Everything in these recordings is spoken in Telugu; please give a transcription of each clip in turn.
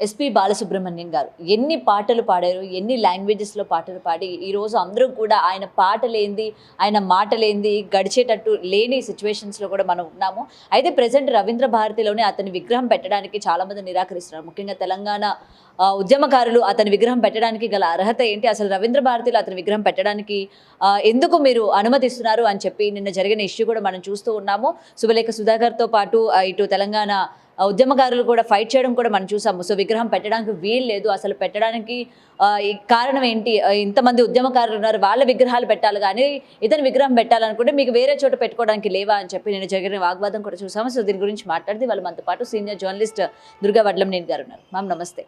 ఎస్పి బాలసుబ్రహ్మణ్యం గారు ఎన్ని పాటలు పాడారు, ఎన్ని లాంగ్వేజెస్లో పాటలు పాడి ఈరోజు అందరూ కూడా ఆయన పాటలేంది, ఆయన మాటలేంది గడిచేటట్టు లేని సిచ్యువేషన్స్లో కూడా మనం ఉన్నాము. అయితే ప్రజెంట్ రవీంద్ర భారతిలోనే అతని విగ్రహం పెట్టడానికి చాలామంది నిరాకరిస్తున్నారు. ముఖ్యంగా తెలంగాణ ఉద్యమకారులు అతని విగ్రహం పెట్టడానికి గల అర్హత ఏంటి, అసలు రవీంద్ర భారతిలో అతని విగ్రహం పెట్టడానికి ఎందుకు మీరు అనుమతిస్తున్నారు అని చెప్పి నిన్న జరిగిన ఇష్యూ కూడా మనం చూస్తూ ఉన్నాము. శుభలేఖ సుధాకర్తో పాటు ఇటు తెలంగాణ ఉద్యమకారులు కూడా ఫైట్ చేయడం కూడా మనం చూసాము. సో విగ్రహం పెట్టడానికి వీలు లేదు, అసలు పెట్టడానికి కారణం ఏంటి, ఇంతమంది ఉద్యమకారులు ఉన్నారు, వాళ్ళ విగ్రహాలు పెట్టాలి కానీ ఇతని విగ్రహం పెట్టాలనుకుంటే మీకు వేరే చోట పెట్టుకోవడానికి లేవా అని చెప్పి నేను జరిగిన వాగ్వాదం కూడా చూసాము. సో దీని గురించి మాట్లాడితే వాళ్ళు మనతో పాటు సీనియర్ జర్నలిస్ట్ దుర్గా వడ్లంనేని గారు ఉన్నారు. మ్యామ్ నమస్తే.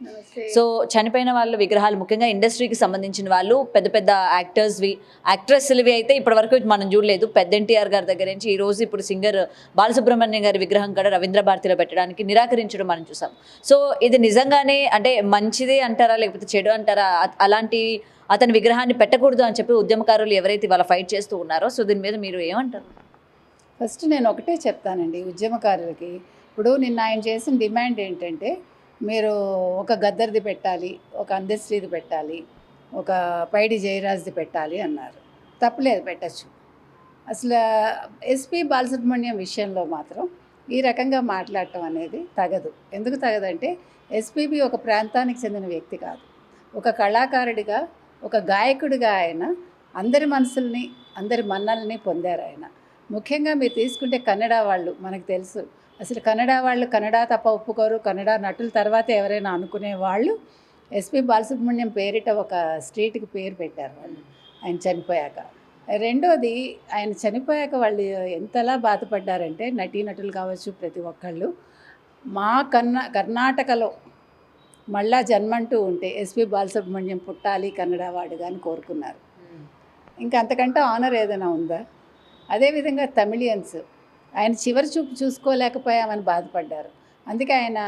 సో చనిపోయిన వాళ్ళ విగ్రహాలు ముఖ్యంగా ఇండస్ట్రీకి సంబంధించిన వాళ్ళు పెద్ద పెద్ద యాక్టర్స్వి, యాక్ట్రెస్వి అయితే ఇప్పటి వరకు మనం చూడలేదు. పెద్ద ఎన్టీఆర్ గారి దగ్గర నుంచి ఈ రోజు ఇప్పుడు సింగర్ బాలసుబ్రహ్మణ్యం గారి విగ్రహం కూడా రవీంద్ర భారతిలో పెట్టడానికి నిరాకరించడం మనం చూసాం. సో ఇది నిజంగానే అంటే మంచిదే అంటారా లేకపోతే చెడు అంటారా, అలాంటి అతని విగ్రహాన్ని పెట్టకూడదు అని చెప్పి ఉద్యమకారులు ఎవరైతే వాళ్ళ ఫైట్ చేస్తూ ఉన్నారో, సో దీని మీద మీరు ఏమంటారు? ఫస్ట్ నేను ఒకటే చెప్తానండి ఉద్యమకారులకి. ఇప్పుడు నిన్న ఆయన చేసిన డిమాండ్ ఏంటంటే, మీరు ఒక గద్దర్ది పెట్టాలి, ఒక అందశ్రీది పెట్టాలి, ఒక పైడి జయరాజ్ది పెట్టాలి అన్నారు. తప్పులేదు, పెట్టచ్చు. అసలు ఎస్పి బాలసుబ్రహ్మణ్యం విషయంలో మాత్రం ఈ రకంగా మాట్లాడటం అనేది తగదు. ఎందుకు తగదంటే, ఎస్పీబీ ఒక ప్రాంతానికి చెందిన వ్యక్తి కాదు. ఒక కళాకారుడిగా, ఒక గాయకుడిగా ఆయన అందరి మనసుల్ని, అందరి మన్నల్ని పొందారు ఆయన. ముఖ్యంగా మీరు తీసుకుంటే కన్నడ వాళ్ళు, మనకు తెలుసు అసలు కన్నడ వాళ్ళు కన్నడ తప్ప ఒప్పుకోరు, కన్నడ నటుల తర్వాత ఎవరైనా అనుకునే వాళ్ళు ఎస్పి బాలసుబ్రహ్మణ్యం పేరిట ఒక స్ట్రీట్కి పేరు పెట్టారు వాళ్ళు ఆయన చనిపోయాక. రెండోది, ఆయన చనిపోయాక వాళ్ళు ఎంతలా బాధపడ్డారంటే, నటీనటులు కావచ్చు ప్రతి ఒక్కళ్ళు, మా కర్ణాటకలో మళ్ళా జన్మంటూ ఉంటే ఎస్పి బాలసుబ్రహ్మణ్యం పుట్టాలి కన్నడ వాడుగా అని కోరుకున్నారు. ఇంకా అంతకంటే ఆనర్ ఏదైనా ఉందా? అదేవిధంగా తమిళియన్స్ ఆయన చివరి చూపు చూసుకోలేకపోయామని బాధపడ్డారు. అందుకే ఆయన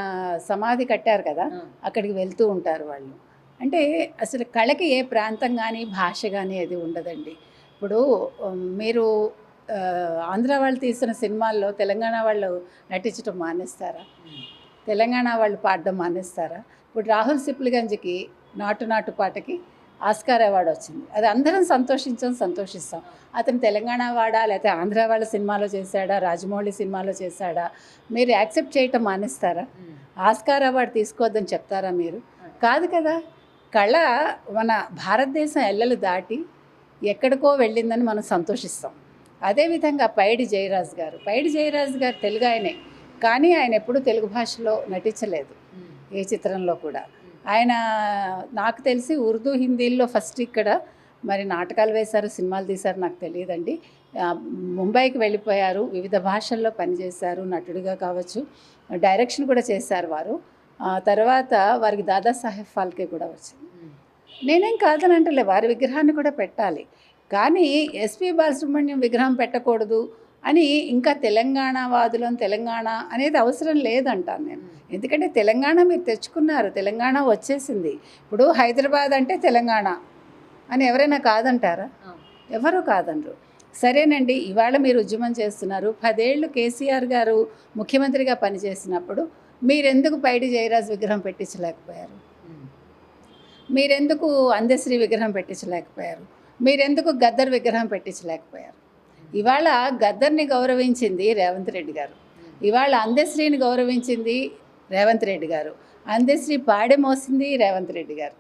సమాధి కట్టారు కదా, అక్కడికి వెళ్తూ ఉంటారు వాళ్ళు. అంటే అసలు కళకి ఏ ప్రాంతం కానీ భాష కానీ అది ఉండదండి. ఇప్పుడు మీరు ఆంధ్ర వాళ్ళు తీసిన సినిమాల్లో తెలంగాణ వాళ్ళు నటించడం మానేస్తారా? తెలంగాణ వాళ్ళు పాడడం మానేస్తారా? ఇప్పుడు రాహుల్ సిప్లిగంజ్కి నాటు నాటు పాటకి ఆస్కార్ అవార్డు వచ్చింది. అది అందరం సంతోషిస్తాం. అతను తెలంగాణ వాడా లేకపోతే ఆంధ్ర వాళ్ళ సినిమాలో చేశాడా, రాజమౌళి సినిమాలో చేశాడా, మీరు యాక్సెప్ట్ చేయటం మానేస్తారా? ఆస్కార్ అవార్డు తీసుకోవద్దని చెప్తారా మీరు? కాదు కదా. కళ మన భారతదేశం ఎల్లలు దాటి ఎక్కడికో వెళ్ళిందని మనం సంతోషిస్తాం. అదేవిధంగా పైడి జయరాజ్ గారు తెలుగు ఆయనే, కానీ ఆయన ఎప్పుడూ తెలుగు భాషలో నటించలేదు ఏ చిత్రంలో కూడా. ఆయన నాకు తెలిసి ఉర్దూ, హిందీల్లో ఫస్ట్ ఇక్కడ మరి నాటకాలు వేశారు, సినిమాలు తీశారు, నాకు తెలియదండి. ముంబైకి వెళ్ళిపోయారు, వివిధ భాషల్లో పనిచేశారు, నటుడిగా కావచ్చు, డైరెక్షన్ కూడా చేశారు వారు. తర్వాత వారికి దాదాసాహెబ్ ఫాల్కే కూడా వచ్చింది. నేనేం కాదనంటలే, వారి విగ్రహాన్ని కూడా పెట్టాలి, కానీ ఎస్పి బాలసుబ్రహ్మణ్యం విగ్రహం పెట్టకూడదు అని ఇంకా తెలంగాణ అనేది అవసరం లేదంటాను నేను. ఎందుకంటే తెలంగాణ మీరు తెచ్చుకున్నారు, తెలంగాణ వచ్చేసింది. ఇప్పుడు హైదరాబాద్ అంటే తెలంగాణ అని ఎవరైనా కాదంటారా? ఎవరు కాదనరు. సరేనండి, ఇవాళ మీరు ఉద్యమం చేస్తున్నారు. 10 ఏళ్ళు కేసీఆర్ గారు ముఖ్యమంత్రిగా పనిచేసినప్పుడు మీరెందుకు పైడి జయరాజ్ విగ్రహం పెట్టించలేకపోయారు? మీరెందుకు అందశ్రీ విగ్రహం పెట్టించలేకపోయారు? మీరెందుకు గద్దర్ విగ్రహం పెట్టించలేకపోయారు? ఇవాళ గద్దర్ని గౌరవించింది రేవంత్ రెడ్డి గారు, ఇవాళ అందశ్రీని గౌరవించింది రేవంత్ రెడ్డి గారు, అందశ్రీ పాడె మోసింది రేవంత్ రెడ్డి గారు.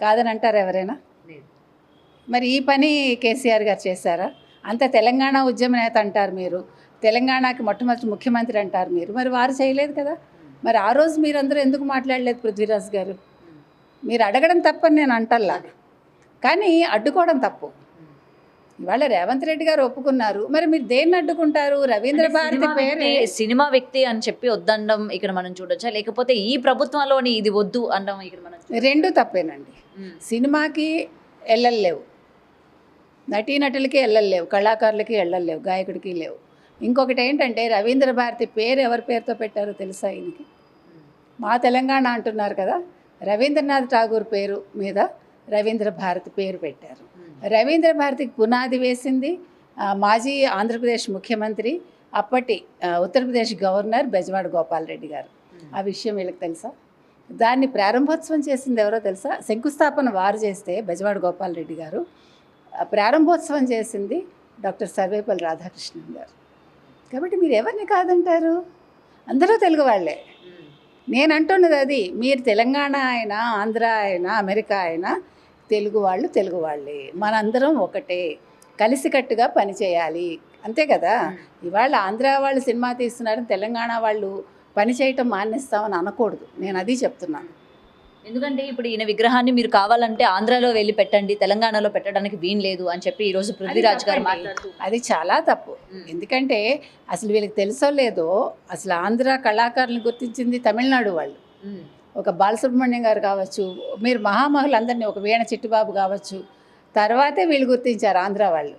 కాదని అంటారు ఎవరైనా? మరి ఈ పని కేసీఆర్ గారు చేశారా? అంత తెలంగాణ ఉద్యమ నేత అంటారు మీరు, తెలంగాణకి మొట్టమొదటి ముఖ్యమంత్రి అంటారు మీరు, మరి వారు చేయలేదు కదా. మరి ఆ రోజు మీరందరూ ఎందుకు మాట్లాడలేదు? పృథ్వీరాజ్ గారు, మీరు అడగడం తప్పని నేను అంటల్లా, కానీ అడ్డుకోవడం తప్పు. ఇవాళ రేవంత్ రెడ్డి గారు ఒప్పుకున్నారు, మరి మీరు దేన్ని అడ్డుకుంటారు? రవీంద్ర భారతి పేరు సినిమా వ్యక్తి అని చెప్పి వద్దనడం ఇక్కడ మనం చూడొచ్చా, లేకపోతే ఈ ప్రభుత్వంలోని ఇది వద్దు అనడం ఇక్కడ మనం? రెండు తప్పేనండి. సినిమాకి ఎల్లలేవు, నటీనటులకి ఎల్లలేవు, కళాకారులకి ఎల్లలేవు, గాయకుడికి లేవు. ఇంకొకటి ఏంటంటే, రవీంద్ర భారతి పేరు ఎవరి పేరుతో పెట్టారో తెలుసా ఈయనకి? మా తెలంగాణ అంటున్నారు కదా, రవీంద్రనాథ్ ఠాగూర్ పేరు మీద రవీంద్ర భారతి పేరు పెట్టారు. రవీంద్ర భారతికి పునాది వేసింది మాజీ ఆంధ్రప్రదేశ్ ముఖ్యమంత్రి, అప్పటి ఉత్తరప్రదేశ్ గవర్నర్ బెజవాడ గోపాల్ రెడ్డి గారు. ఆ విషయం వీళ్ళకి తెలుసా? దాన్ని ప్రారంభోత్సవం చేసింది ఎవరో తెలుసా? శంకుస్థాపన వారు చేస్తే బెజవాడ గోపాలరెడ్డి గారు, ప్రారంభోత్సవం చేసింది డాక్టర్ సర్వేపల్లి రాధాకృష్ణన్ గారు. కాబట్టి మీరు ఎవరిని కాదంటారు? అందరూ తెలుగు వాళ్ళే. నేను అంటున్నది అది. మీరు తెలంగాణ అయినా, ఆంధ్ర అయినా, అమెరికా అయినా తెలుగు వాళ్ళు తెలుగు వాళ్ళే. మనందరం ఒకటే, కలిసికట్టుగా పనిచేయాలి, అంతే కదా. ఇవాళ ఆంధ్ర వాళ్ళు సినిమా తీస్తున్నారని తెలంగాణ వాళ్ళు పని చేయటం మానేస్తామని అనకూడదు. నేను అది చెప్తున్నాను. ఎందుకంటే ఇప్పుడు ఈయన విగ్రహాన్ని మీరు కావాలంటే ఆంధ్రాలో వెళ్ళి పెట్టండి, తెలంగాణలో పెట్టడానికి వీలు లేదు అని చెప్పి ఈరోజు పృథ్వీరాజ్ గారు మాట్లాడుతూ, అది చాలా తప్పు. ఎందుకంటే అసలు వీళ్ళకి తెలుసో లేదో, అసలు ఆంధ్ర కళాకారులను గుర్తించింది తమిళనాడు వాళ్ళు. ఒక బాలసుబ్రహ్మణ్యం గారు కావచ్చు, మీరు మహామహులందరినీ, ఒక వీణ చిట్టుబాబు కావచ్చు, తర్వాతే వీళ్ళు గుర్తించారు ఆంధ్ర వాళ్ళు.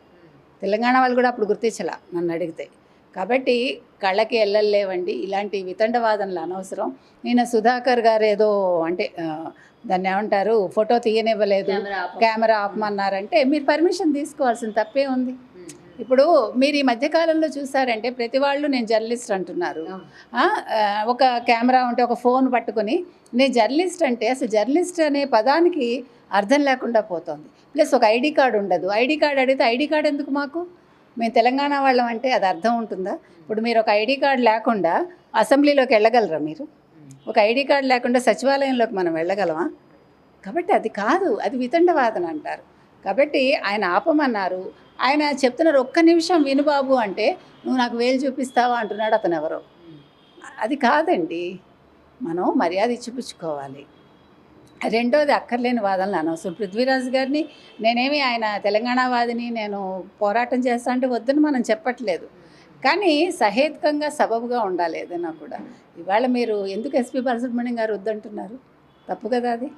తెలంగాణ వాళ్ళు కూడా అప్పుడు గుర్తించలా నన్ను అడిగితే. కాబట్టి కళ్ళకి ఎల్లలేవండి ఇలాంటి వితండవాదనలు అనవసరం. ఈయన సుధాకర్ గారు ఏదో అంటే దాన్ని ఏమంటారు, ఫోటో తీయనివ్వలేదు, కెమెరా ఆపమన్నారంటే మీరు పర్మిషన్ తీసుకోవాల్సిన తప్పే ఉంది. ఇప్పుడు మీరు ఈ మధ్యకాలంలో చూసారంటే ప్రతి వాళ్ళు నేను జర్నలిస్ట్ అంటున్నారు. ఒక కెమెరా ఉంటే, ఒక ఫోన్ పట్టుకొని నేను జర్నలిస్ట్ అంటే అసలు జర్నలిస్ట్ అనే పదానికి అర్థం లేకుండా పోతుంది. ప్లస్ ఒక ఐడి కార్డు ఉండదు. ఐడి కార్డు అడిగితే ఐడి కార్డు ఎందుకు మాకు? మేము తెలంగాణ వాళ్ళం అంటే అది అర్థం ఉంటుందా? ఇప్పుడు మీరు ఒక ఐడి కార్డు లేకుండా అసెంబ్లీలోకి వెళ్ళగలరా? మీరు ఒక ఐడి కార్డు లేకుండా సచివాలయంలోకి మనం వెళ్ళగలమా? కాబట్టి అది కాదు, అది వితండవాదన అంటారు. కాబట్టి ఆయన ఆపమన్నారు. ఆయన చెప్తున్నారు, ఒక్క నిమిషం విను బాబు అంటే నువ్వు నాకు వేలు చూపిస్తావా అంటున్నాడు అతను ఎవరో. అది కాదండి, మనం మర్యాద ఇచ్చిపుచ్చుకోవాలి. రెండోది అక్కర్లేని వాదనలు అనవసరం. పృథ్వీరాజ్ గారిని నేనేమి ఆయన తెలంగాణవాదిని, నేను పోరాటం చేస్తా అంటే వద్దని మనం చెప్పట్లేదు. కానీ సహేతుకంగా సబబుగా ఉండాలి ఏదైనా కూడా. ఇవాళ మీరు ఎందుకు ఎస్పీ బాలసుబ్రహ్మణ్యం గారు వద్దంటున్నారు? తప్పు కదా అది.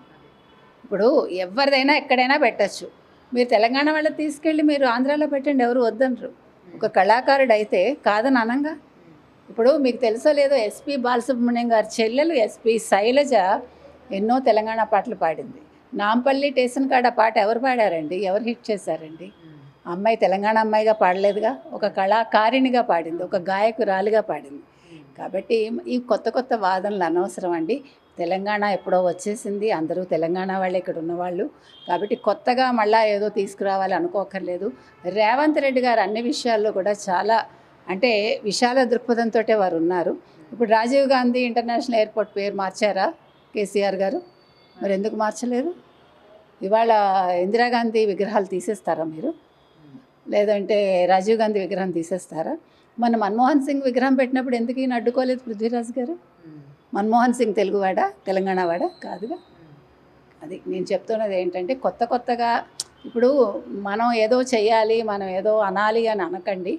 ఇప్పుడు ఎవరిదైనా ఎక్కడైనా పెట్టచ్చు. మీరు తెలంగాణ వాళ్ళని తీసుకెళ్ళి మీరు ఆంధ్రాలో పెట్టండి, ఎవరు వద్దనరు. ఒక కళాకారుడు అయితే కాదని అనంగా. ఇప్పుడు మీకు తెలుసో లేదో, ఎస్పీ బాలసుబ్రహ్మణ్యం గారి చెల్లెలు ఎస్పీ శైలజ ఎన్నో తెలంగాణ పాటలు పాడింది. నాంపల్లి స్టేషన్ కాడ పాట ఎవరు పాడారండి? ఎవరు హిట్ చేశారండి? అమ్మాయి తెలంగాణ అమ్మాయిగా పాడలేదుగా, ఒక కళాకారిణిగా పాడింది, ఒక గాయకురాలిగా పాడింది. కాబట్టి ఈ కొత్త కొత్త వాదనలు అనవసరం అండి. తెలంగాణ ఎప్పుడో వచ్చేసింది, అందరూ తెలంగాణ వాళ్ళే ఇక్కడ ఉన్నవాళ్ళు. కాబట్టి కొత్తగా మళ్ళీ ఏదో తీసుకురావాలి అనుకోకర్లేదు. రేవంత్ రెడ్డి గారు అన్ని విషయాల్లో కూడా చాలా అంటే విశాల దృక్పథంతో వారు ఉన్నారు. ఇప్పుడు రాజీవ్ గాంధీ ఇంటర్నేషనల్ ఎయిర్పోర్ట్ పేరు మార్చారా కేసీఆర్ గారు? మరి ఎందుకు మార్చలేదు? ఇవాళ ఇందిరాగాంధీ విగ్రహాలు తీసేస్తారా మీరు? లేదంటే రాజీవ్ గాంధీ విగ్రహం తీసేస్తారా? మన మన్మోహన్ సింగ్ విగ్రహం పెట్టినప్పుడు ఎందుకు ఈయన అడ్డుకోలేదు పృథ్వీరాజ్ గారు? మన్మోహన్ సింగ్ తెలుగువాడా, తెలంగాణవాడా? కాదుగా. అది నేను చెప్తున్నది ఏంటంటే కొత్తగా ఇప్పుడు మనం ఏదో చెయ్యాలి, మనం ఏదో అనాలి అని అనకండి.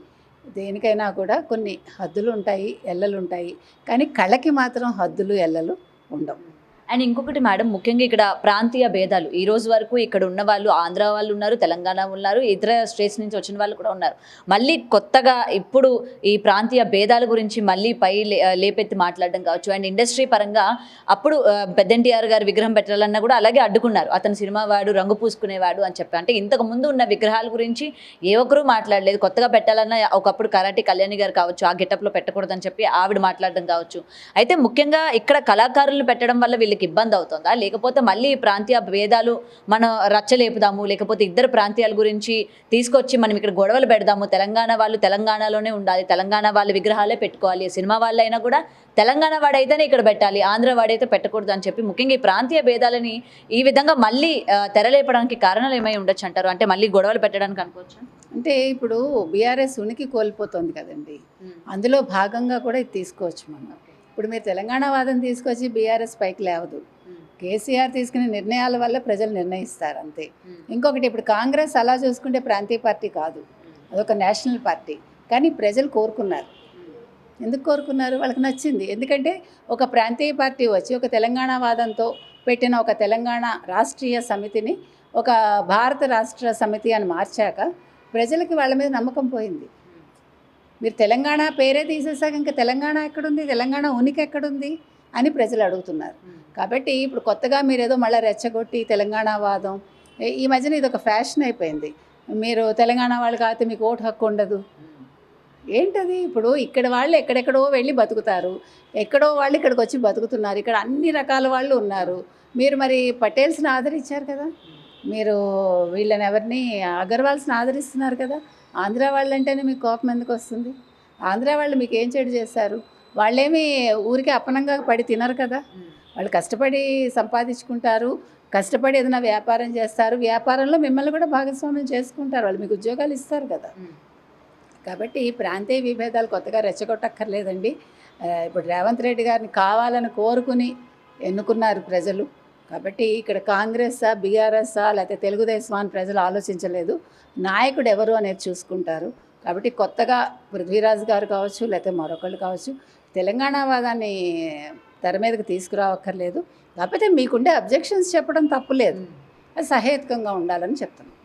దేనికైనా కూడా కొన్ని హద్దులు ఉంటాయి, ఎల్లలు ఉంటాయి. కానీ కళకి మాత్రం హద్దులు ఎల్లలు ఉండవు. అండ్ ఇంకొకటి మేడం, ముఖ్యంగా ఇక్కడ ప్రాంతీయ భేదాలు ఈ రోజు వరకు ఇక్కడ ఉన్న వాళ్ళు ఆంధ్ర వాళ్ళు ఉన్నారు, తెలంగాణ ఉన్నారు, ఇతర స్టేట్స్ నుంచి వచ్చిన వాళ్ళు కూడా ఉన్నారు. మళ్ళీ కొత్తగా ఇప్పుడు ఈ ప్రాంతీయ భేదాల గురించి మళ్ళీ లేపెత్తి మాట్లాడడం కావచ్చు. అండ్ ఇండస్ట్రీ పరంగా అప్పుడు పెద్ద ఎన్టీఆర్ గారి విగ్రహం పెట్టాలన్నా కూడా అలాగే అడ్డుకున్నారు. అతను సినిమా వాడు, రంగు పూసుకునేవాడు అని చెప్పి. అంటే ఇంతకు ముందు ఉన్న విగ్రహాల గురించి ఏ ఒక్కరూ మాట్లాడలేదు. కొత్తగా పెట్టాలన్నా ఒకప్పుడు కరాటి కళ్యాణి గారు కావచ్చు, ఆ గెటప్లో పెట్టకూడదని చెప్పి ఆవిడ మాట్లాడడం కావచ్చు. అయితే ముఖ్యంగా ఇక్కడ కళాకారులు పెట్టడం వల్ల వీళ్ళకి ఇబ్బంది అవుతుందా, లేకపోతే మళ్ళీ ప్రాంతీయ భేదాలు మనం రచ్చలేపుదాము, లేకపోతే ఇద్దరు ప్రాంతీయాల గురించి తీసుకొచ్చి మనం ఇక్కడ గొడవలు పెడదాము, తెలంగాణ వాళ్ళు తెలంగాణలోనే ఉండాలి, తెలంగాణ వాళ్ళ విగ్రహాలే పెట్టుకోవాలి, సినిమా వాళ్ళైనా కూడా తెలంగాణ వాడైతేనే ఇక్కడ పెట్టాలి, ఆంధ్ర వాడైతే పెట్టకూడదు అని చెప్పి ముఖ్యంగా ఈ ప్రాంతీయ భేదాలని ఈ విధంగా మళ్ళీ తెరలేపడానికి కారణాలు ఏమై ఉండొచ్చు అంటారు? అంటే మళ్ళీ గొడవలు పెట్టడానికి అనుకోవచ్చు. అంటే ఇప్పుడు బీఆర్ఎస్ ఉనికి కోల్పోతుంది కదండి, అందులో భాగంగా కూడా ఇది తీసుకోవచ్చు మనం. ఇప్పుడు మీరు తెలంగాణ వాదం తీసుకొచ్చి బీఆర్ఎస్ పైకి లేవదు. కేసీఆర్ తీసుకునే నిర్ణయాల వల్ల ప్రజలు నిర్ణయిస్తారు అంతే. ఇంకొకటి, ఇప్పుడు కాంగ్రెస్ అలా చూసుకుంటే ప్రాంతీయ పార్టీ కాదు, అదొక నేషనల్ పార్టీ. కానీ ప్రజలు కోరుకున్నారు. ఎందుకు కోరుకున్నారు? వాళ్ళకి నచ్చింది. ఎందుకంటే ఒక ప్రాంతీయ పార్టీ వచ్చి ఒక తెలంగాణ వాదంతో పెట్టిన ఒక తెలంగాణ రాష్ట్రీయ సమితిని ఒక భారత రాష్ట్ర సమితి అని మార్చాక ప్రజలకి వాళ్ళ మీద నమ్మకం పోయింది. మీరు తెలంగాణ పేరే తీసేసాక ఇంకా తెలంగాణ ఎక్కడుంది, తెలంగాణ ఉనికి ఎక్కడుంది అని ప్రజలు అడుగుతున్నారు. కాబట్టి ఇప్పుడు కొత్తగా మీరు ఏదో మళ్ళీ రెచ్చగొట్టి తెలంగాణ వాదం, ఈ మధ్యన ఇది ఒక ఫ్యాషన్ అయిపోయింది. మీరు తెలంగాణ వాళ్ళు కాకపోతే మీకు ఓటు హక్కు ఉండదు. ఏంటది? ఇప్పుడు ఇక్కడ వాళ్ళు ఎక్కడెక్కడో వెళ్ళి బతుకుతారు, ఎక్కడో వాళ్ళు ఇక్కడికి వచ్చి బతుకుతున్నారు, ఇక్కడ అన్ని రకాల వాళ్ళు ఉన్నారు. మీరు మరి పటేల్స్ని ఆదరించారు కదా, మీరు వీళ్ళని ఎవరిని అగర్వాల్స్ని ఆదరిస్తున్నారు కదా. ఆంధ్ర వాళ్ళంటేనే మీకు కోపం ఎందుకు వస్తుంది? ఆంధ్ర వాళ్ళు మీకు ఏం చెడు చేశారు? వాళ్ళేమి ఊరికే అపనంగా పడి తినరు కదా. వాళ్ళు కష్టపడి సంపాదించుకుంటారు, కష్టపడి ఏదైనా వ్యాపారం చేస్తారు, వ్యాపారంలో మిమ్మల్ని కూడా భాగస్వామ్యం చేసుకుంటారు, వాళ్ళు మీకు ఉద్యోగాలు ఇస్తారు కదా. కాబట్టి ప్రాంతీయ విభేదాలు కొత్తగా రెచ్చగొట్టక్కర్లేదండి. ఇప్పుడు రేవంత్ రెడ్డి గారిని కావాలని కోరుకుని ఎన్నుకున్నారు ప్రజలు. కాబట్టి ఇక్కడ కాంగ్రెస్సా, బీఆర్ఎస్సా, లేకపోతే తెలుగుదేశం అని ప్రజలు ఆలోచించలేదు. నాయకుడు ఎవరు అనేది చూసుకుంటారు. కాబట్టి కొత్తగా పృథ్వీరాజ్ గారు కావచ్చు, లేకపోతే మరొకళ్ళు కావచ్చు, తెలంగాణ వాదాన్ని తెర మీదకి తీసుకురావక్కర్లేదు. కాకపోతే మీకుండే అబ్జెక్షన్స్ చెప్పడం తప్పులేదు, అది సహేతుకంగా ఉండాలని చెప్తున్నాను.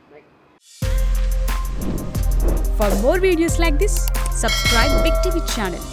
For more videos like this, subscribe Big TV channel.